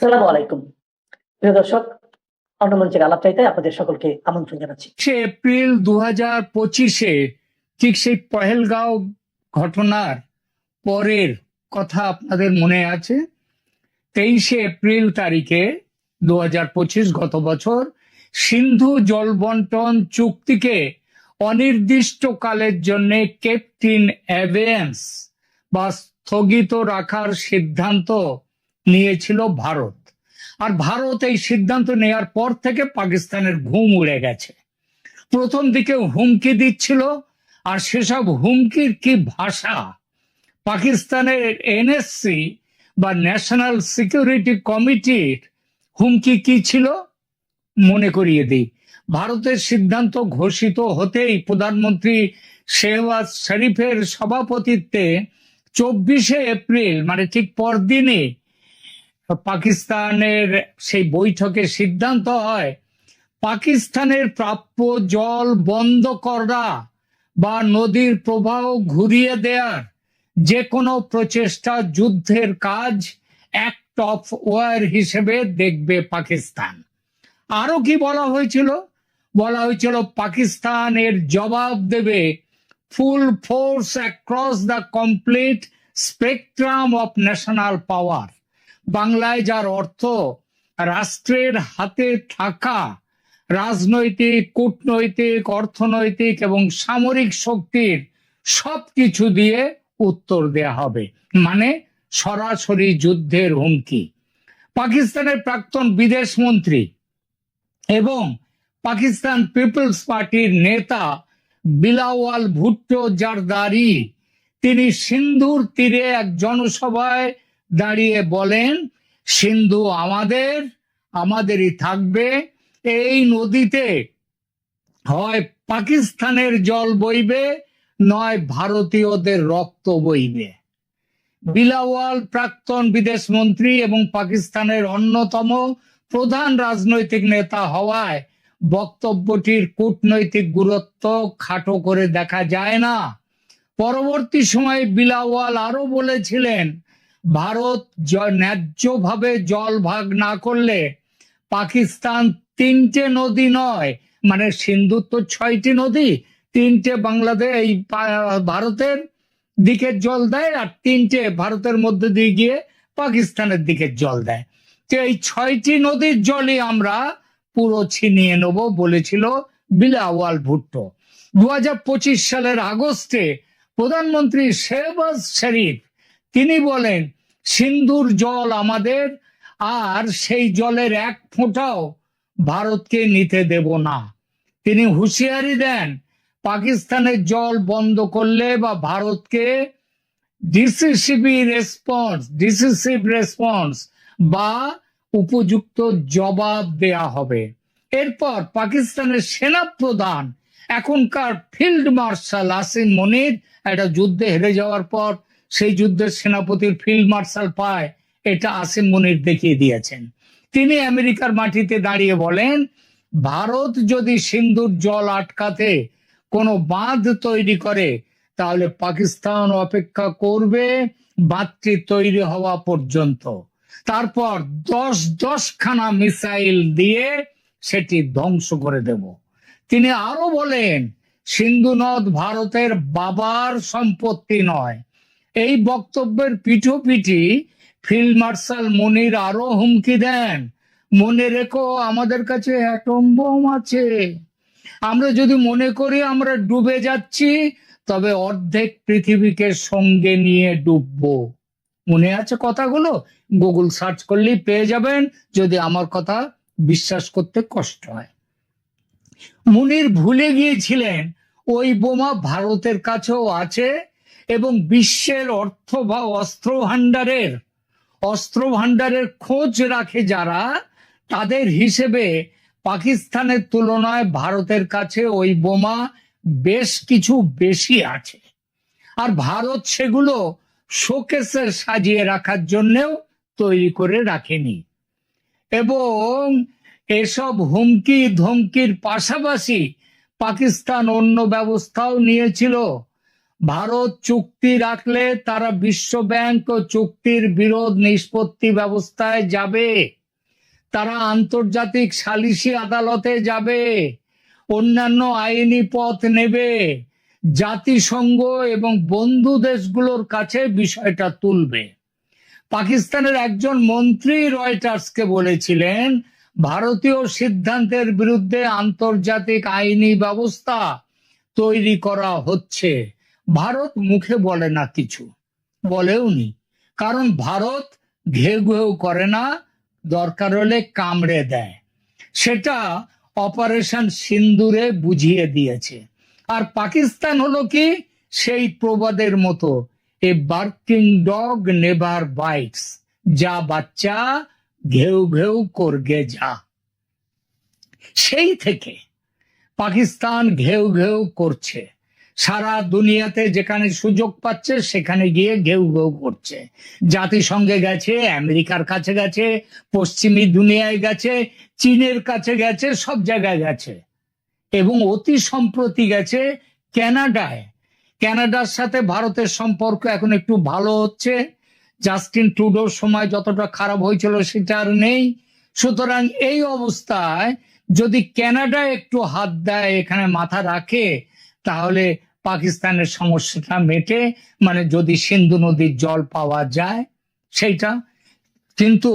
আসসালামু আলাইকুম। প্রিয় দর্শক, অন্নমঞ্চের আলাপ চাইতে আপনাদের সকলকে আমন্ত্রণ জানাচ্ছি। এপ্রিল 2025-এ ঠিক সেই পহেলগাঁও ঘটনার পরের কথা আপনাদের মনে আছে। 23শে এপ্রিল তারিখে 2025 গত বছর সিন্ধু জল বন্টন চুক্তিকে অনির্দিষ্টকালের জন্য কেপ্ট ইন অ্যাবেয়েন্স বা স্থগিত রাখার সিদ্ধান্ত নিয়েছিল ভারত। আর ভারত এই সিদ্ধান্ত নেওয়ার পর থেকে পাকিস্তানের ঘুম উড়ে গেছে। প্রথম দিকে হুমকি দিচ্ছিল, আর সেসব হুমকির কি ভাষা! পাকিস্তানের এনএসসি বা ন্যাশনাল সিকিউরিটি কমিটির হুমকি কি ছিল মনে করিয়ে দিই। ভারতের সিদ্ধান্ত ঘোষিত হতেই প্রধানমন্ত্রী শেহবাজ শরীফের সভাপতিত্বে 24শে এপ্রিল মানে ঠিক পরদিনে পাকিস্তানের সেই বৈঠকে সিদ্ধান্ত হয় পাকিস্তানের প্রাপ্য জল বন্ধ করা বা নদীর প্রবাহ ঘুরিয়ে দেওয়ার যে কোনো প্রচেষ্টা যুদ্ধের কাজ অ্যাক্ট অফ ওয়ার হিসেবে দেখবে পাকিস্তান। আরো কি বলা হয়েছিল? বলা হয়েছিল পাকিস্তান এর জবাব দেবে ফুল force across the complete spectrum of national পাওয়ার। বাংলায় যার অর্থ রাষ্ট্রের হাতে থাকা রাজনৈতিক, কূটনৈতিক, অর্থনৈতিক এবং সামরিক শক্তির সবকিছু দিয়ে উত্তর দেয়া হবে, মানে সরাসরি যুদ্ধের হুমকি। পাকিস্তানের প্রাক্তন বিদেশ মন্ত্রী এবং পাকিস্তান পিপলস পার্টির নেতা বিলাওয়াল ভুট্টো জারদারি তিনি সিন্ধুর তীরে এক জনসভায় দাঁড়িয়ে বলেন, সিন্ধু আমাদেরই থাকবে। এই নদীতে হয় পাকিস্তানের জল বইবে, নয় ভারতীয়দের রক্ত বইবে। বিলাওয়াল প্রাক্তন বিদেশ মন্ত্রী এবং পাকিস্তানের অন্যতম প্রধান রাজনৈতিক নেতা হওয়ায় বক্তব্যটির কূটনৈতিক গুরুত্ব খাটো করে দেখা যায় না। পরবর্তী সময়ে বিলাওয়াল আরো বলেছিলেন, ভারত ন্যায্যভাবে জল ভাগ না করলে পাকিস্তান 3টে নদী নয়, মানে সিন্ধুর তো 6টি নদী, 3টে বাংলাদেশ এই ভারতের দিকের জল দেয়, আর 3টে ভারতের মধ্যে দিয়ে গিয়ে পাকিস্তানের দিকের জল দেয়। তো এই 6টি নদীর জলই আমরা পুরো ছিনিয়ে নেব বলেছিল বিলাওয়াল ভুট্টো। 2025 সালের আগস্টে প্রধানমন্ত্রী শেহবাজ শরীফ তিনি বলেন, সিন্ধুর জল আমাদের, আর সেই জলের এক ফোঁটাও ভারতকে নিতে দেব না। তিনি হুঁশিয়ারি দেন, পাকিস্তানের জল বন্ধ করলে বা ভারতকে ডিসিসিভ রেসপন্স বা উপযুক্ত জবাব দেয়া হবে। এরপর পাকিস্তানের সেনা প্রধান, এখনকার ফিল্ড মার্শাল আসিম মনির, একটা যুদ্ধে হেরে যাওয়ার পর সেই যুদ্ধের সেনাপতির ফিল্ড মার্শাল পায়, এটা আসিম মনির দেখিয়ে দিয়েছেন। তিনি আমেরিকার মাটিতে দাঁড়িয়ে বলেন, ভারত যদি সিন্ধুর জল আটকাতে কোনো বাঁধ তৈরি করে তাহলে পাকিস্তান অপেক্ষা করবে বাঁধটি তৈরি হওয়া পর্যন্ত, তারপর 10খানা মিসাইল দিয়ে সেটি ধ্বংস করে দেব। তিনি আরো বলেন, সিন্ধু নদ ভারতের বাবার সম্পত্তি নয়। এই বক্তব্যের পিঠোপিঠি ফিল্ড মার্শাল মনির আরো হুমকি দেন, মনে রেখো আমাদের কাছে অ্যাটম বোম আছে। আমরা যদি মনে করি আমরা ডুবে যাচ্ছি, তবে অর্ধেক পৃথিবীকে সঙ্গে নিয়ে ডুববো। মনে আছে কথাগুলো? গুগল সার্চ করলেই পেয়ে যাবেন, যদি আমার কথা বিশ্বাস করতে কষ্ট হয়। মুনির ভুলে গিয়েছিলেন ওই বোমা ভারতের কাছেও আছে, এবং বিশ্বের অর্থ বা অস্ত্র ভান্ডারের খোঁজ রাখে যারা, তাদের হিসেবে পাকিস্তানের তুলনায় ভারতের কাছে ওই বোমা বেশ কিছু বেশি আছে। আর ভারত সেগুলো শোকেসে সাজিয়ে রাখার জন্যও তৈরি করে রাখেনি। এবং এসব হুমকি ধমকির পাশাপাশি পাকিস্তান অন্য ব্যবস্থাও নিয়েছিল। ভারত চুক্তি রাখলে তারা বিশ্ব ব্যাংক ও চুক্তির বিরোধ নিষ্পত্তি ব্যবস্থায় যাবে, তারা আন্তর্জাতিক সালিসি আদালতে যাবে, অন্যান্য আইনি পথ নেবে, জাতিসংঘ এবং বন্ধু দেশগুলোর কাছে বিষয়টা তুলবে। পাকিস্তানের একজন মন্ত্রী রয়টার্সকে বলেছিলেন, ভারতীয় সিদ্ধান্তের বিরুদ্ধে আন্তর্জাতিক আইনি ব্যবস্থা তৈরি করা হচ্ছে। ভারত মুখে বলে না, কিছু বলেওনি, কারণ ভারত ঘেউ ঘেউ করে না, দরকার হলে কামড়ে দেয়। সেটা অপারেশন সিন্দুরে বুঝিয়ে দিয়েছে। আর পাকিস্তান হলো কি, সেই প্রবাদের মতো, a barking dog never bites, যা বাচ্চা ঘেউ ঘেউ করগে যা। সেই থেকে পাকিস্তান ঘেউ ঘেউ করছে, সারা দুনিয়াতে যেখানে সুযোগ পাচ্ছে সেখানে গিয়ে ঘেউ ঘেউ করছে। জাতিসংঘে গেছে, আমেরিকার কাছে গেছে, পশ্চিমী দুনিয়ায় গেছে, চীনের কাছে গেছে, সব জায়গায় গেছে। এবং অতি সম্প্রতি গেছে কানাডায়। কানাডার সাথে ভারতের সম্পর্ক এখন একটু ভালো হচ্ছে, জাস্টিন ট্রুডোর সময় যতটা খারাপ হয়েছিল সেটা আর নেই। সুতরাং এই অবস্থায় যদি কানাডা একটু হাত দেয়, এখানে মাথা রাখে, তাহলে পাকিস্তানের সমস্যাটা মেটে, মানে যদি সিন্ধু নদীর জল পাওয়া যায় সেইটা। কিন্তু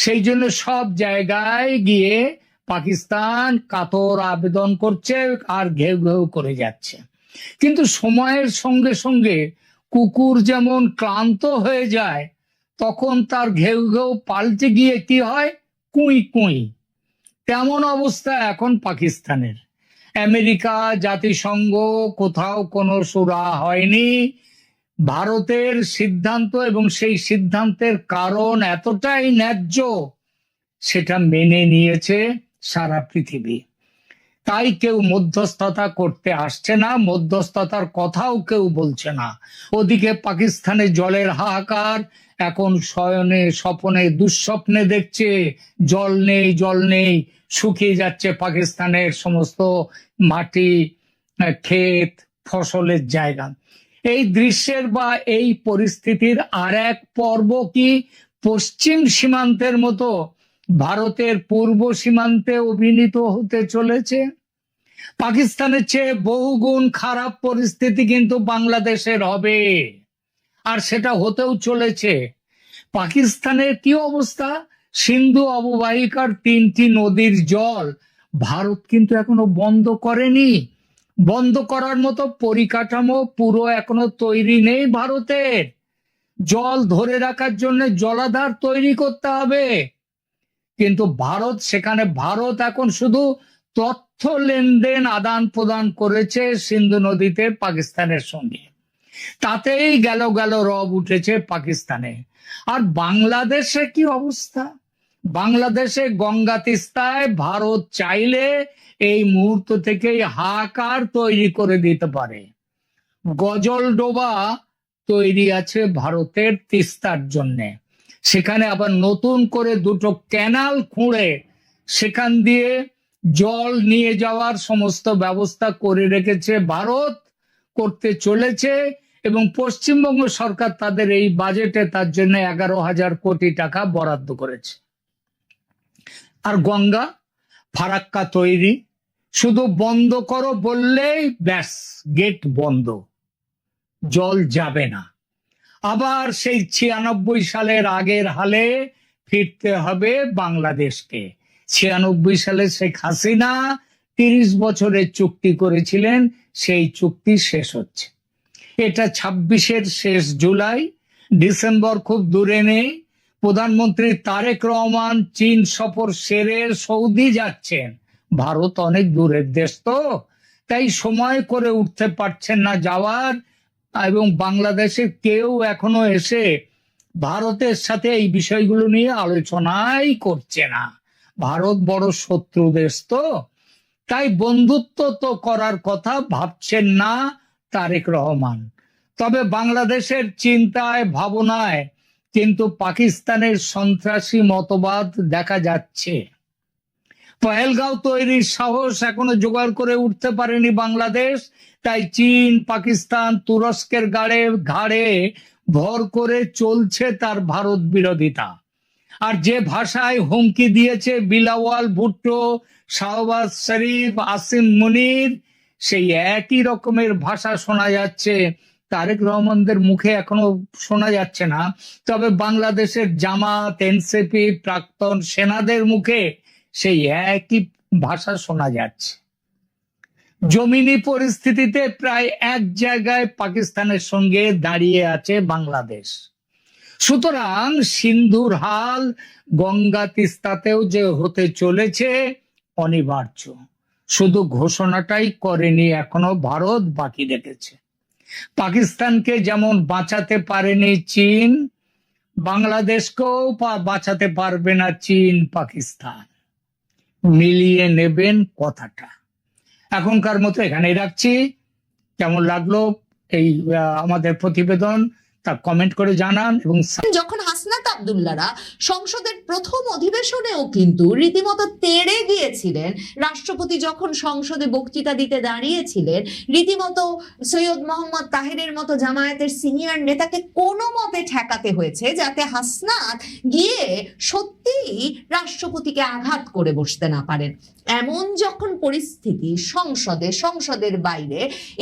সেই জন্য সব জায়গায় গিয়ে পাকিস্তান কাতর আবেদন করছে আর ঘেউ ঘেউ করে যাচ্ছে। কিন্তু সময়ের সঙ্গে সঙ্গে কুকুর যেমন ক্লান্ত হয়ে যায়, তখন তার ঘেউ ঘেউ পাল্টে গিয়ে কি হয়, কুই কুই। তেমন অবস্থা এখন পাকিস্তানের। আমেরিকা, জাতিসংঘ, কোথাও কোনো সুরা হয়নি। ভারতের সিদ্ধান্ত এবং সেই সিদ্ধান্তের কারণ এতটাই ন্যায্য, সেটা মেনে নিয়েছে সারা পৃথিবী। তাই কেউ মধ্যস্থতা করতে আসছে না, মধ্যস্থতার কথাও কেউ বলছে না। ওদিকে পাকিস্তানে জলের হাহাকার, এখন শয়নে স্বপনে দুঃস্বপ্নে দেখছে জল নেই, জল নেই, শুকিয়ে যাচ্ছে পাকিস্তানের সমস্ত মাটি, ক্ষেত, ফসলের জায়গা। এই দৃশ্যের বা এই পরিস্থিতির আর এক পর্ব কি পশ্চিম সীমান্তের মতো ভারতের পূর্ব সীমান্তে অভিনীত হতে চলেছে। পাকিস্তানের চেয়ে বহুগুণ খারাপ পরিস্থিতি কিন্তু বাংলাদেশের হবে, আর সেটা হতেও চলেছে। পাকিস্তানের কি অবস্থা, সিন্ধু অববাহিকার 3টি নদীর জল ভারত কিন্তু এখনো বন্ধ করেনি। বন্ধ করার মতো পরিকাঠামো পুরো এখনো তৈরি নেই ভারতের। জল ধরে রাখার জন্য জলাধার তৈরি করতে হবে, কিন্তু ভারত এখন শুধু তথ্য লেনদেন আদান প্রদান করেছে সিন্ধু নদীতে পাকিস্তানের সঙ্গে, তাতেই গেল রব উঠেছে পাকিস্তানে। আর বাংলাদেশে কি অবস্থা, বাংলাদেশে গঙ্গা তিস্তায় ভারত চাইলে এই মুহূর্ত থেকেই হাহাকার তৈরি করে দিতে পারে। গজল ডোবা তৈরি আছে ভারতের তিস্তার জন্যে, সেখানে আবার নতুন করে 2টো ক্যানাল খুঁড়ে সেখান দিয়ে জল নিয়ে যাওয়ার সমস্ত ব্যবস্থা করে রেখেছে ভারত, করতে চলেছে। এবং পশ্চিমবঙ্গ সরকার তাদের এই বাজেটে তার জন্য 11,000 কোটি টাকা বরাদ্দ করেছে। আর গঙ্গা ফারাক্কা তৈরি, শুধু বন্ধ করো বললেই ব্যাস গেট বন্ধ, জল যাবে না। আবার সেই 96 সালের আগের হালে ফিরতে হবে বাংলাদেশকে। 96 সালে শেখ হাসিনা 30 বছরের চুক্তি করেছিলেন, সেই চুক্তি শেষ হচ্ছে। এটা 26-এর শেষ জুলাই, ডিসেম্বর খুব দূরে নেই। প্রধানমন্ত্রী তারেক রহমান চীন সফর সেরে সৌদি যাচ্ছেন। ভারত অনেক দূরের দেশ তো, তাই সময় করে উঠতে পারছেন না যাওয়ার। এবং বাংলাদেশের কেউ এখনো এসে ভারতের সাথে এই বিষয়গুলো নিয়ে আলোচনাই করছে না। ভারত বড় শত্রু দেশ তো, তাই বন্ধুত্ব তো করার কথা ভাবছেন না তারেক রহমান। তবে বাংলাদেশের চিন্তায় ভাবনায় কিন্তু পাকিস্তানের সন্ত্রাসী মতবাদ দেখা যাচ্ছে। পহেলগাঁও তৈরির সাহস এখনো জোগাড় করে উঠতে পারেনি বাংলাদেশ, তাই চীন, পাকিস্তান, তুরস্কের ঘাড়ে ভর করে চলছে তার ভারত বিরোধিতা। আর যে ভাষায় হুমকি দিয়েছে বিলাওয়াল ভুট্টো, শাহবাজ শরীফ, আসিম মুনির, সেই একই রকমের ভাষা শোনা যাচ্ছে তারেক রহমানদের মুখে। এখনো শোনা যাচ্ছে না, তবে বাংলাদেশের জামাত, এনসিপি, প্রাক্তন সেনাদের মুখে সেই একই ভাষা শোনা যাচ্ছে। জমিনি পরিস্থিতিতে প্রায় এক জায়গায় পাকিস্তানের সঙ্গে দাঁড়িয়ে আছে বাংলাদেশ। সুতরাং সিন্ধুর হাল গঙ্গা তিস্তাতেও যে হতে চলেছে অনিবার্য। শুধু ঘোষণাটাই করেনি এখনো ভারত, বাকি রেখেছে। পাকিস্তানকে যেমন বাঁচাতে পারেনি চীন, বাংলাদেশকেও বাঁচাতে পারবে না চীন, পাকিস্তান। মিলিয়ে নেবেন কথাটা। এখনকার মতো এখানেই রাখছি। কেমন লাগলো এই আমাদের প্রতিবেদন তা কমেন্ট করে জানান। এবং যখন হাসনাত আব্দুল্লাহরা সংসদের প্রথম অধিবেশনেও কিন্তু রীতিমতো তেড়ে গিয়েছিলেন, রাষ্ট্রপতি যখন সংসদে বক্তৃতা দিতে দাঁড়িয়েছিলেন, রীতিমতো সৈয়দ মোহাম্মদ তাহেরের মতো জামায়াতের সিনিয়র নেতাকে কোনো মতে ঠেকাতে হয়েছে যাতে হাসনাত গিয়ে সত্যিই রাষ্ট্রপতিকে আঘাত করে বসতে না পারেন। এমন যখন পরিস্থিতি সংসদের বাইরে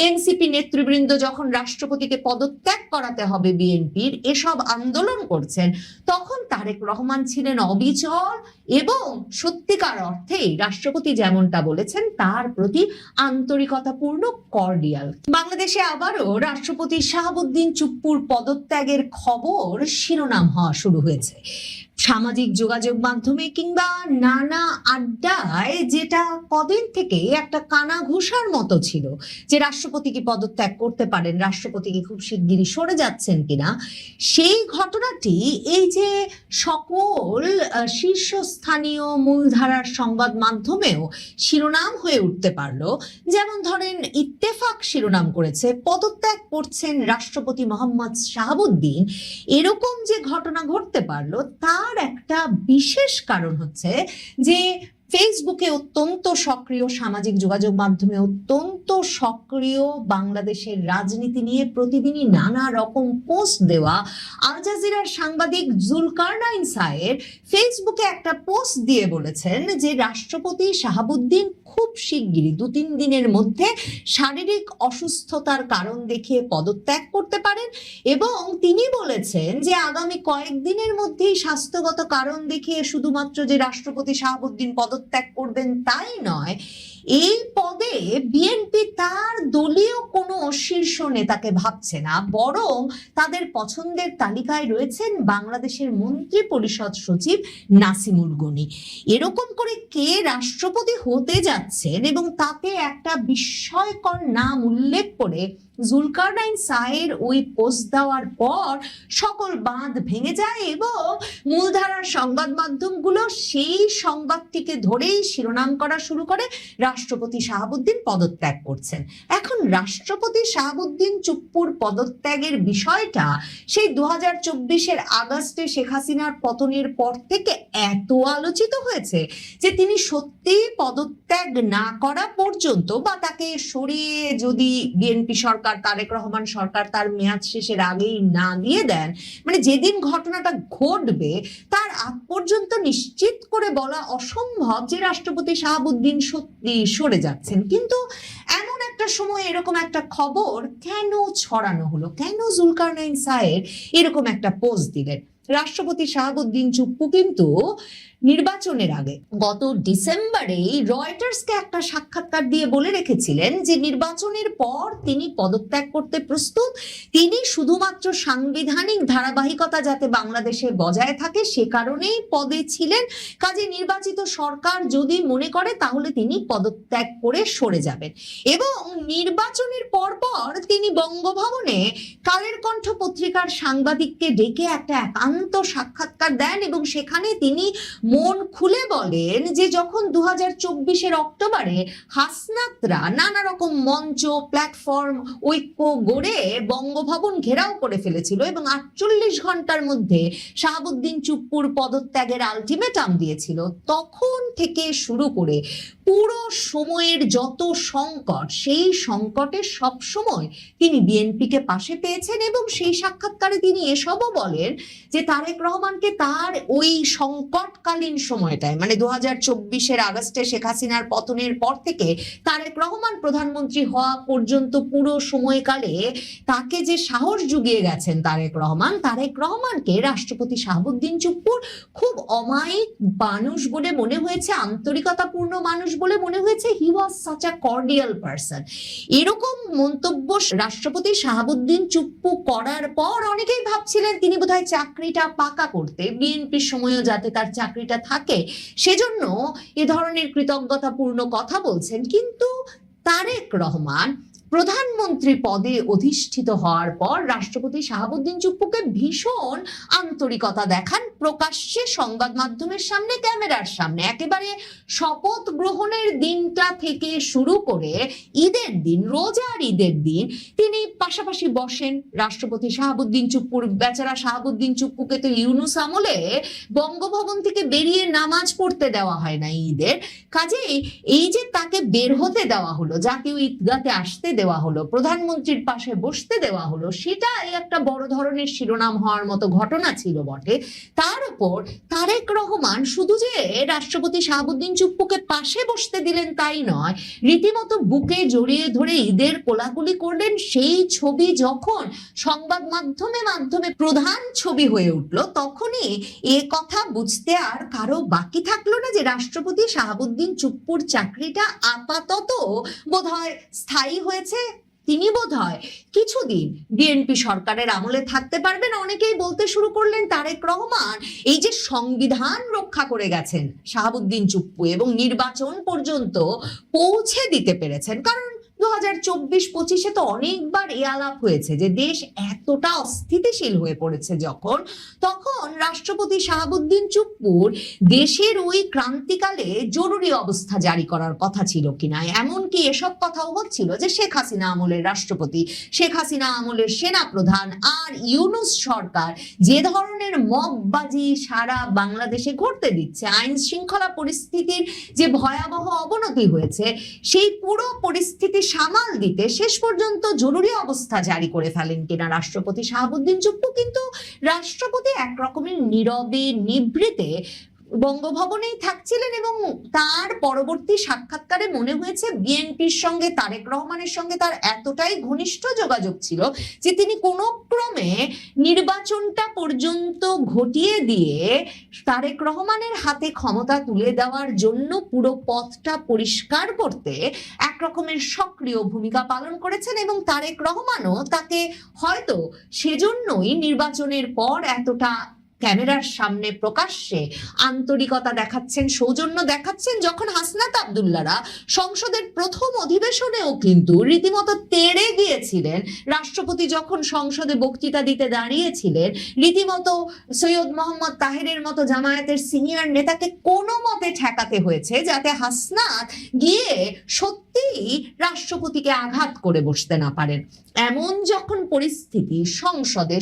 এনসিপি নেতৃবৃন্দ যখন রাষ্ট্রপতিকে পদত্যাগ করাতে হবে বিএনপির, এসব আন্দোলন করছেন, তখন তারেক রহমান ছিলেন অবিচল এবং সত্যিকার অর্থেই রাষ্ট্রপতি যেমনটা বলেছেন তার প্রতি আন্তরিকতাপূর্ণ কর্ডিয়াল। বাংলাদেশে আবারও রাষ্ট্রপতি শাহাবুদ্দিন চুপ্পুর পদত্যাগের খবর শিরোনাম হওয়া শুরু হয়েছে সামাজিক যোগাযোগ মাধ্যমে কিংবা নানা আড্ডায়, যেটা কদিন থেকে একটা কানাঘুষার মতো ছিল যে রাষ্ট্রপতি কি পদত্যাগ করতে পারেন, রাষ্ট্রপতি কি খুব শিগগিরই সরে যাচ্ছেন কিনা। সেই ঘটনাটি এই যে সকল শীর্ষস্থানীয় মূলধারার সংবাদ মাধ্যমেও শিরোনাম হয়ে উঠতে পারলো। যেমন ধরেন ইত্তেফাক শিরোনাম করেছে পদত্যাগ করছেন রাষ্ট্রপতি মোহাম্মদ শাহাবুদ্দিন। এরকম যে ঘটনা ঘটতে পারলো তার একটা বিশেষ কারণ হচ্ছে যে ফেসবুকে অত্যন্ত সক্রিয়, সামাজিক যোগাযোগ মাধ্যমে অত্যন্ত সক্রিয়, বাংলাদেশের রাজনীতি নিয়ে প্রতিদিনই নানা রকম পোস্ট দেওয়া আল জাজিরার সাংবাদিক জুলকারনাইন সায়ের ফেসবুকে একটা পোস্ট দিয়ে বলেছেন যে রাষ্ট্রপতি শাহাবুদ্দিন খুব শিগগিরই 2-3 দিনের মধ্যে শারীরিক অসুস্থতার কারণ দেখিয়ে পদত্যাগ করতে পারেন এবং তিনি বলেছেন যে আগামী কয়েকদিনের মধ্যেই স্বাস্থ্যগত কারণ দেখিয়ে শুধুমাত্র যে রাষ্ট্রপতি শাহাবুদ্দিন পদত্যাগ করবেন তাই নয়, এই পদে বিএনপি তার দলীয় কোনো শীর্ষ নেতাকে ভাবছে না, বরং তাদের পছন্দের তালিকায় রয়েছেন বাংলাদেশের মন্ত্রী পরিষদ সচিব নাসিমুল গনি। এরকম করে কে রাষ্ট্রপতি হতে যাচ্ছেন এবং তাতে একটা বিস্ময়কর নাম উল্লেখ করে জুলকারনাইন সায়ের ওই পোস্ট দেওয়ার পর সকল বাঁধ ভেঙে যায় এবং মূলধারার সংবাদ মাধ্যমগুলো সেই সংবাদটিকে ধরেই শিরোনাম করা শুরু করে রাষ্ট্রপতি শাহাবুদ্দিন পদত্যাগ করছেন। এখন রাষ্ট্রপতি শাহাবুদ্দিন চুপ্পুর পদত্যাগের বিষয়টা সেই 2024-এর আগস্টে শেখ হাসিনার পতনের পর থেকে এত আলোচিত হয়েছে যে তিনি সত্যি পদত্যাগ না করা পর্যন্ত বা তাকে সরিয়ে যদি বিএনপি সরকার, তারেক রহমান সরকার তার মেয়াদ শেষের আগেই না দিয়ে দেন, মানে যেদিন ঘটনাটা ঘটবে তার আগ পর্যন্ত নিশ্চিত করে বলা অসম্ভব যে রাষ্ট্রপতি শাহাবুদ্দিন সত্যি সরে যাচ্ছেন। কিন্তু এমন একটা সময় এরকম একটা খবর কেন ছড়ানো হলো, কেন জুলকারনাইন সায়ের এরকম একটা পোস্ট দিলেন? রাষ্ট্রপতি শাহাবুদ্দিন চুপ্পু কিন্তু নির্বাচনের আগে গত ডিসেম্বরে রয়টার্সকে একটা সাক্ষাৎকার দিয়ে বলে রেখেছিলেন যে নির্বাচনের পর তিনি পদত্যাগ করতে প্রস্তুত, তিনি শুধুমাত্র সাংবিধানিক ধারাবাহিকতা যাতে বাংলাদেশে বজায় থাকে সে কারণেই পদে ছিলেন, কাজে নির্বাচিত সরকার যদি মনে করে তাহলে তিনি পদত্যাগ করে সরে যাবেন। এবং নির্বাচনের পর তিনি বঙ্গভবনে কালের কণ্ঠ পত্রিকার সাংবাদিককে ডেকে একটা একান্ত সাক্ষাৎকার দেন এবং সেখানে তিনি মন খুলে বলেন যে যখন 2024-এর অক্টোবরে হাসনাতরা নানা রকম মঞ্চ, প্ল্যাটফর্ম, ঐক্য গড়ে বঙ্গভবন ঘেরাও করে ফেলেছিল এবং 48 ঘন্টার মধ্যে শাহাবুদ্দিন চুপ্পুর পদত্যাগের আলটিমেটাম দিয়েছিল, তখন থেকে শুরু করে পুরো সময়ের যত সংকট, সেই সংকটে সবসময় তিনি বিএনপিকে পাশে পেয়েছেন এবং সেই সাক্ষাৎকারে তিনি এসবও বলেন যে তারেক রহমানকে তার ওই সংকটকালীন সময়টায়, মানে 2024-এর আগস্টে শেখ হাসিনার পতনের পর থেকে তারেক রহমান প্রধানমন্ত্রী হওয়া পর্যন্ত পুরো সময়কালে তাকে যে সাহস জুগিয়ে গেছেন তারেক রহমানকে রাষ্ট্রপতি শাহাবুদ্দিন চুপ্পুর খুব অমায়িক মানুষ বলে মনে হয়েছে, আন্তরিকতাপূর্ণ মানুষ বলে মনে হয়েছে। He was such a cordial person. এরকম মন্তব্য রাষ্ট্রপতি শাহাবুদ্দিন চুপ্পু করার পর অনেকেই ভাবছিলেন তিনি বোধহয় চাকরিটা পাকা করতে, বিএনপির সময়ও যাতে তার চাকরিটা থাকে সেজন্য এ ধরনের কৃতজ্ঞতাপূর্ণ কথা বলছেন। কিন্তু তারেক রহমান প্রধানমন্ত্রী পদে অধিষ্ঠিত হওয়ার পর রাষ্ট্রপতি শাহাবুদ্দিন চুপ্পুকে ভীষণ আন্তরিকতা দেখান প্রকাশ্যে, সংবাদ মাধ্যমের সামনে, ক্যামেরার সামনে। একেবারে শপথ গ্রহণের দিনটা থেকে শুরু করে ঈদের দিন, রোজার ঈদের দিন তিনি পাশাপাশি বসেন রাষ্ট্রপতি শাহাবুদ্দিন চুপ্পুর। বেচারা শাহাবুদ্দিন চুপ্পুকে তো ইউনুস আমলে বঙ্গভবন থেকে বেরিয়ে নামাজ পড়তে দেওয়া হয় না ঈদের, কাজেই এই যে তাকে বের হতে দেওয়া হলো, জাতীয় ঈদগাতে আসতে দেওয়া হলো, প্রধানমন্ত্রীর পাশে বসতে দেওয়া হলো, সেটাই একটা বড় ধরনের শিরোনাম হওয়ার মতো ঘটনা ছিল বটে। তার উপর তারেক রহমান শুধু যে রাষ্ট্রপতি শাহাবুদ্দিন চুপ্পুকে পাশে বসতে দিলেন তাই নয়, রীতিমতো বুকে জড়িয়ে ধরে ঈদের কোলাকুলি করলেন। সেই ছবি যখন সংবাদ মাধ্যমে প্রধান ছবি হয়ে উঠল, তখনই এ কথা বুঝতে আর কারো বাকি থাকলো না যে রাষ্ট্রপতি শাহাবুদ্দিন চুপ্পুর চাকরিটা আপাতত বোধহয় স্থায়ী হয়েছে। তিনি বোধহয় কিছুদিন বিএনপি সরকারের আমলে থাকতে পারবেন। অনেকেই বলতে শুরু করলেন তারেক রহমান এই যে সংবিধান রক্ষা করে গেছেন শাহাবুদ্দিন চুপ্পু এবং নির্বাচন পর্যন্ত পৌঁছে দিতে পেরেছেন। কারণ 2024-25-এ তো অনেকবার এ আলাপ হয়েছে যে দেশ এতটা অস্থিতিশীল হয়ে পড়েছে তখন রাষ্ট্রপতি শাহাবুদ্দিন চুপ্পুর দেশের ওই ক্রান্তিকালে জরুরি অবস্থা জারি করার কথা ছিল কিনা। এমনকি এসব কথাও হচ্ছিল যে শেখ হাসিনা আমলের রাষ্ট্রপতি, শেখ হাসিনা আমলের সেনা প্রধান আর ইউনুস সরকার যে ধরনের মববাজি সারা বাংলাদেশে ঘটতে দিচ্ছে, আইন শৃঙ্খলা পরিস্থিতির যে ভয়াবহ অবনতি হয়েছে, সেই পুরো পরিস্থিতি সামাল দিতে শেষ পর্যন্ত জরুরি অবস্থা জারি করে ফেলেন কিনা রাষ্ট্রপতি শাহাবুদ্দিন চুপ্পু। কিন্তু রাষ্ট্রপতি একরকমের নীরবে নিভৃতে বঙ্গভবনেই থাকছিলেন এবং তার পরবর্তী সাক্ষাৎকারে মনে হয়েছে বিএনপির সঙ্গে তারেক রহমানের সঙ্গে তার এতটাই ঘনিষ্ঠ যোগাযোগ ছিল যে তিনি কোনো ক্রমে নির্বাচনটা পর্যন্ত ঘটিয়ে দিয়ে তারেক রহমানের হাতে ক্ষমতা তুলে দেওয়ার জন্য পুরো পথটা পরিষ্কার করতে একরকমের সক্রিয় ভূমিকা পালন করেছেন এবং তারেক রহমানও তাকে হয়তো সেজন্যই নির্বাচনের পর এতটা ক্যামেরার সামনে প্রকাশ্যে আন্তরিকতা দেখাচ্ছেন, সৌজন্য দেখাচ্ছেন। যখন হাসনাত আব্দুল্লাহরা সংসদের প্রথম অধিবেশনেও কিন্তু রীতিমতো তেড়ে গিয়েছিলেন, রাষ্ট্রপতি যখন সংসদে বক্তৃতা দিতে দাঁড়িয়েছিলেন, রীতিমতো সৈয়দ মোহাম্মদ তাহেরের মতো জামায়াতের সিনিয়র নেতাকে কোনো মতে ঠেকাতে হয়েছে যাতে হাসনাত গিয়ে সত্যিই রাষ্ট্রপতিকে আঘাত করে বসতে না পারেন। এমন যখন পরিস্থিতি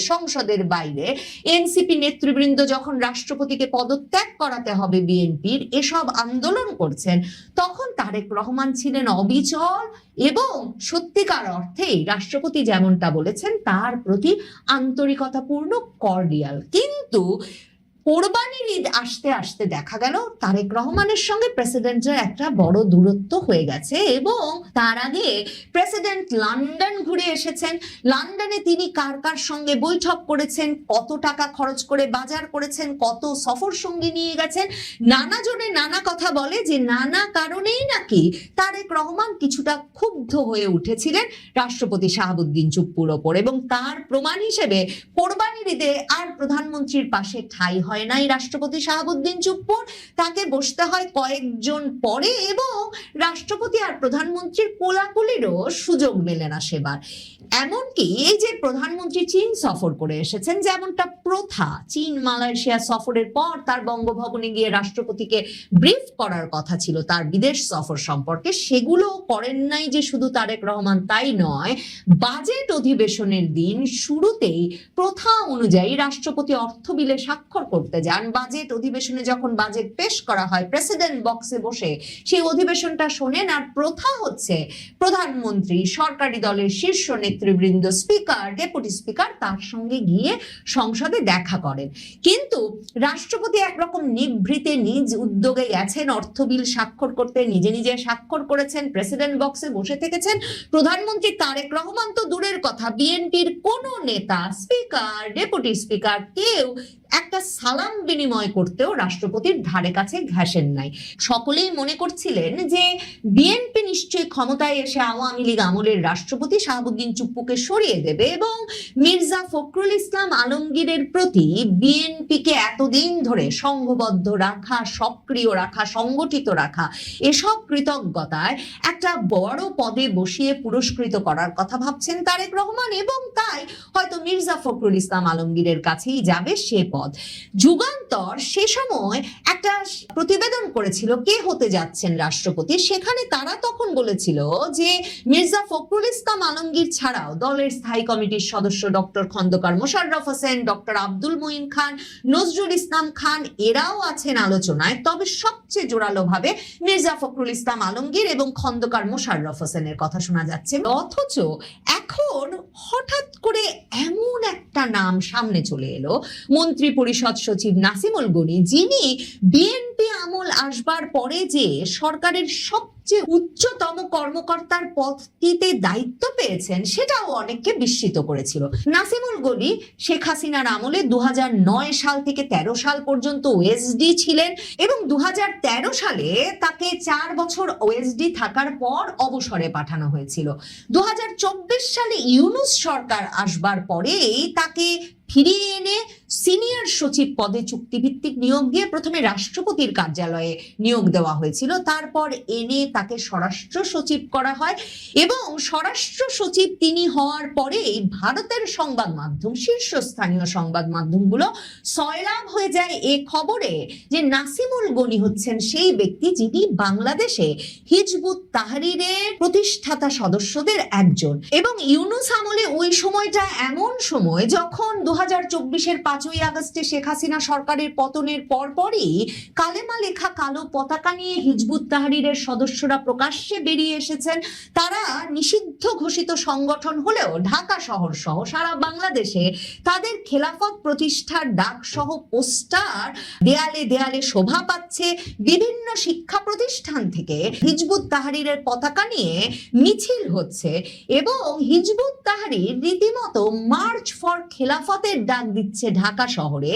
সংসদের বাইরে এনসিপি নেতৃবৃন্দ যখন রাষ্ট্রপতিকে পদত্যাগ করাতে হবে বিএনপির, এসব আন্দোলন করছেন, তখন তারেক রহমান ছিলেন অবিচল এবং সত্যিকার অর্থেই রাষ্ট্রপতি যেমনটা বলেছেন তার প্রতি আন্তরিকতাপূর্ণ কর্ডিয়াল। কিন্তু কোরবানির ঈদ আসতে আসতে দেখা গেল তারেক রহমানের সঙ্গে প্রেসিডেন্টের একটা বড় দূরত্ব হয়ে গেছে এবং তার আগে প্রেসিডেন্ট লন্ডন ঘুরে এসেছেন। লন্ডনে তিনি কার কার সঙ্গে বৈঠক করেছেন, কত টাকা খরচ করে বাজার করেছেন, কত সফর সঙ্গী নিয়ে গেছেন, নানা জনে নানা কথা বলে যে নানা কারণেই নাকি তারেক রহমান কিছুটা ক্ষুব্ধ হয়ে উঠেছিলেন রাষ্ট্রপতি শাহাবুদ্দিন চুপ্পুর ওপর এবং তার প্রমাণ হিসেবে কোরবানির ঈদে আর প্রধানমন্ত্রীর পাশে ঠাঁই হয় নাই রাষ্ট্রপতি শাহাবুদ্দিন চুপ্পুর, তাকে বসতে হয় কয়েকজন পরে এবং রাষ্ট্রপতি আর প্রধানমন্ত্রীর কোলাকুলিরও সুযোগ মেলে না সেবার। এমনকি এই যে প্রধানমন্ত্রী চীন সফর করে এসেছেন, যেমনটা প্রথা, চীন মালয়েশিয়া সফরের পর তার বঙ্গভবনে গিয়ে রাষ্ট্রপতিকে ব্রিফ করার কথা ছিল তার বিদেশ সফর সম্পর্কে, সেগুলো করেন নাই যে শুধু তারেক রহমান, তাই নয়, বাজেট অধিবেশনের দিন শুরুতেই প্রথা অনুযায়ী রাষ্ট্রপতি অর্থ বিলে স্বাক্ষর করতে যান। বাজেট অধিবেশনে যখন বাজেট পেশ করা হয়, প্রেসিডেন্ট বক্সে বসে সেই অধিবেশনটা শোনেন, আর প্রথা হচ্ছে প্রধানমন্ত্রী, সরকারি দলের শীর্ষ নেতৃবৃন্দ, স্পিকার, ডেপুটি স্পিকার তার সঙ্গে গিয়ে সংসদে দেখা করেন। কিন্তু রাষ্ট্রপতি একরকম নিভৃতে নিজ উদ্যোগে গেছেন অর্থ বিল স্বাক্ষর করতে, নিজে নিজে স্বাক্ষর করেছেন, প্রেসিডেন্ট বক্সে বসে থেকেছেন। প্রধানমন্ত্রী তারেক রহমান তো দূরের কথা, বিএনপির কোন নেতা, স্পিকার, ডেপুটি স্পিকার কেউ একটা সালাম বিনিময় করতেও রাষ্ট্রপতির ধারে কাছে ঘেঁষেন নাই। সকলেই মনে করছিলেন যে বিএনপি নিশ্চয়ই ক্ষমতায় এসে আওয়ামী লীগ আমলের রাষ্ট্রপতি শাহাবুদ্দিন চুপ্পুকে সরিয়ে দেবে এবং মির্জা ফখরুল ইসলাম আলমগীরের প্রতি বিএনপিকে এতদিন ধরে সংঘবদ্ধ রাখা, সক্রিয় রাখা, সংগঠিত রাখা, এসব কৃতজ্ঞতায় একটা বড় পদে বসিয়ে পুরস্কৃত করার কথা ভাবছেন তারেক রহমান, এবং তাই হয়তো মির্জা ফখরুল ইসলাম আলমগীরের কাছেই যাবে সে পদ। যুগান্তর সে সময় একটা প্রতিবেদন করেছিল কে হতে যাচ্ছেন রাষ্ট্রপতি, সেখানে তারা তখন বলেছিল যে মির্জা ফখরুল ইসলাম আলমগীর ছাড়াও দলের স্থায়ী কমিটির সদস্য ডক্টর খন্দকার মোশাররফ হোসেন, ডক্টর আব্দুল মুইন খান, নজরুল ইসলাম খান এরাও আছেন আলোচনায়। তবে সবচেয়ে জোরালো ভাবে মির্জা ফখরুল ইসলাম আলমগীর এবং খন্দকার মোশাররফ হোসেনের কথা শোনা যাচ্ছে। অথচ এখন হঠাৎ করে এমন একটা নাম সামনে চলে এলো, মন্ত্রী পরিষদ সচিব নাসিমুল গনি, যিনি বিএনপি আমল আসবার পরে যে সরকারের সবচেয়ে উচ্চতম কর্মকর্তার পদটিতে দায়িত্ব পেয়েছেন, সেটাও অনেককে বিস্মিত করেছিল। নাসিমুল গনি শেখ হাসিনার আমলে 2009 সাল থেকে 13 সাল পর্যন্ত ওএসডি ছিলেন এবং 2013 সালে তাকে 4 বছর ওএসডি থাকার পর অবসরে পাঠানো হয়েছিল। 2024 সালে ইউনূস সরকার আসবার পরেই তাকে ফিরিয়ে এনে সিনিয়র সচিব পদে চুক্তিভিত্তিক নিয়োগ দিয়ে প্রথমে রাষ্ট্রপতির কার্যালয়ে নিয়োগ দেওয়া হয়েছিল, তারপর এনে তাকে স্বরাষ্ট্র সচিব করা হয় এবং স্বরাষ্ট্র সচিব তিনি হওয়ার পরেই ভারতের সংবাদ মাধ্যম, শীর্ষস্থানীয় সংবাদ মাধ্যমগুলো সয়লাভ হয়ে যায় এ খবরে যে নাসিমুল গনি হচ্ছেন সেই ব্যক্তি যিনি বাংলাদেশে হিজবুত তাহরিরের প্রতিষ্ঠাতা সদস্যদের একজন। এবং ইউনূস আমলে ওই সময়টা এমন সময় যখন 2024-এর 5ই আগস্টে শেখ হাসিনা সরকারের পতনের পরপরই কালেমা লেখা কালো পতাকা নিয়ে হিজবুত তাহরিরের সদস্যরা প্রকাশ্যে বেরিয়ে এসেছেন। তারা নিষিদ্ধ ঘোষিত সংগঠন হলেও ঢাকা শহর সহ সারা বাংলাদেশে তাদের খেলাফত প্রতিষ্ঠার ডাক সহ পোস্টার দেয়ালে দেয়ালে শোভা পাচ্ছে। বিভিন্ন শিক্ষা প্রতিষ্ঠান থেকে হিজবুত তাহরিরের পতাকা নিয়ে মিছিল হচ্ছে এবং হিজবুত তাহরির রীতিমতো মার্চ ফর খেলাফতের ডাক দিচ্ছে ঢাকা শহরে।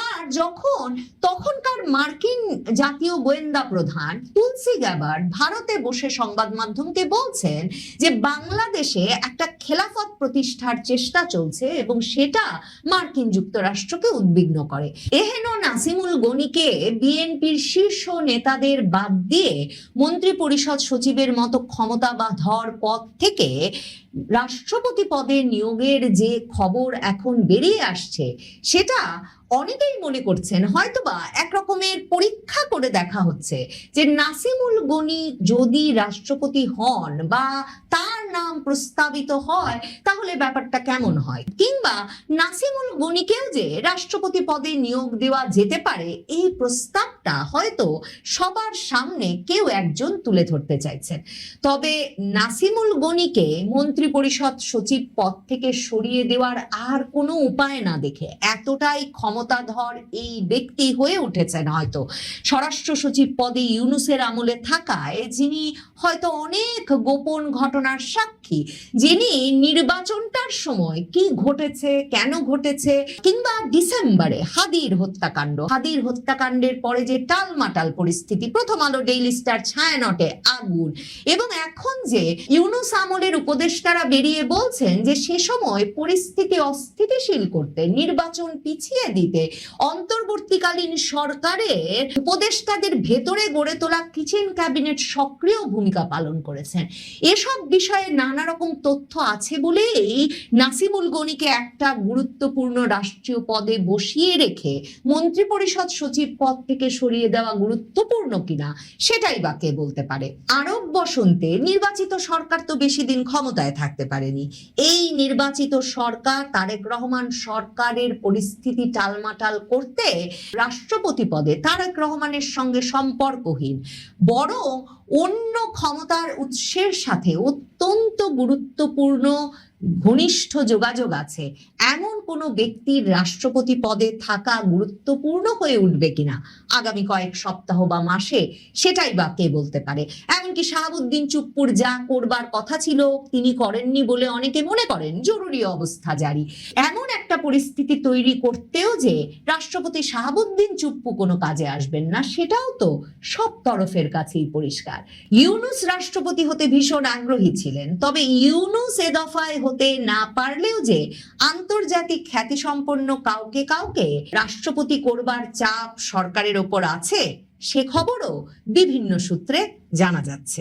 আর যখন তখনকার মার্কিন জাতীয় গোয়েন্দা প্রধান তুলসি গ্যাবার্ড ভারতে বসে সংবাদ মাধ্যমকে বলছেন যে বাংলাদেশে একটা খেলাফত প্রতিষ্ঠার চেষ্টা চলছে এবং সেটা মার্কিন যুক্তরাষ্ট্রকে উদ্বিগ্ন করে। এহেন নাসিমুল গনিকে বিএনপির শীর্ষ নেতাদের বাদ দিয়ে মন্ত্রী পরিষদ সচিবের মতো ক্ষমতাধর পদ থেকে রাষ্ট্রপতি পদে নিয়োগের যে খবর এখন বেরিয়ে আসছে, সেটা অনেকেই মনে করছেন হয়তোবা এক রকমের পরীক্ষা করে দেখা হচ্ছে যে নাসিমুল গনি যদি রাষ্ট্রপতি হন বা তার নাম প্রস্তাবিত হয় তাহলে ব্যাপারটা কেমন হয়, কিংবা নাসিমুল গনিকেও যে রাষ্ট্রপতি পদে নিয়োগ দেওয়া যেতে পারে, এই প্রস্তাবটা হয়তো সবার সামনে কেউ একজন তুলে ধরতে চাইছেন। তবে নাসিমুল গনিকে মন্ত্রী পরিষদ সচিব পদ থেকে সরিয়ে দেওয়ার আর কোনো উপায় না দেখে এতটাই ক্ষমতাধর এই ব্যক্তি হয়ে উঠেছেন হয়তো স্বরাষ্ট্র সচিব পদে ইউনূসের আমলে থাকায়, যিনি হয়তো অনেক গোপন ঘটনার সাক্ষী, যিনি নির্বাচনটার সময় কি ঘটেছে, কেন ঘটেছে, কিংবা ডিসেম্বরে হাদির হত্যাকাণ্ডের পরে যে টালমাটাল পরিস্থিতি, প্রথম আলো, ডেইলি স্টার, ছায়ানটে আগুন, এবং এখন যে ইউনূস আমলের উপদেষ্টারা বেরিয়ে বলছেন যে সে সময় পরিস্থিতি অস্থিতিশীল করতে, নির্বাচন পিছিয়ে দিতে অন্তর্বর্তীকালীন সরকারের উপদেষ্টাদের ভেতরে গড়ে তোলা কিচেন ক্যাবিনেট সক্রিয় ভূমিকা পালন করেছেন। এসব বিষয়ে নানা নানা রকম তথ্য আছে বলেই নাসিমুল গনিকে একটা গুরুত্বপূর্ণ রাষ্ট্রীয় পদে বসিয়ে রেখে মন্ত্রিপরিষদ সচিব পদ থেকে সরিয়ে দেওয়া গুরুত্বপূর্ণ কিনা সেটাই বা কে বলতে পারে। আরব বসন্তে নির্বাচিত সরকার তো বেশি দিন ক্ষমতায় থাকতে পারেনি। এই নির্বাচিত সরকার, তারেক রহমান সরকারের পরিস্থিতি টালমাটাল করতে রাষ্ট্রপতি পদে তারেক রহমানের সঙ্গে সম্পর্কহীন, বরং অন্য ক্ষমতার উৎসের সাথে অত্যন্ত গুরুত্বপূর্ণ ঘনিষ্ঠ যোগাযোগ আছে এমন কোনো ব্যক্তির রাষ্ট্রপতি পদে থাকা গুরুত্বপূর্ণ হয়ে উঠবে কিনা আগামী কয়েক সপ্তাহ বা মাসে, সেটাই বা কে বলতে পারে। এমনকি শাহাবুদ্দিন চুপ্পুর যা করবার কথা ছিল তিনি করেননি বলে অনেকে মনে করেন জরুরি অবস্থা জারি, এমন একটা পরিস্থিতি তৈরি করতেও যে রাষ্ট্রপতি শাহাবুদ্দিন চুপ্পু কোনো কাজে আসবেন না সেটাও তো সব তরফের কাছেই পরিষ্কার। ইউনূস রাষ্ট্রপতি হতে ভীষণ আগ্রহী ছিলেন, তবে ইউনূস এ দফায় হতে না পারলেও যে আন্তর্জাতিক খ্যাতিসম্পন্ন কাউকে কাউকে রাষ্ট্রপতি করবার চাপ সরকারের ওপর আছে সে খবরও বিভিন্ন সূত্রে জানা যাচ্ছে।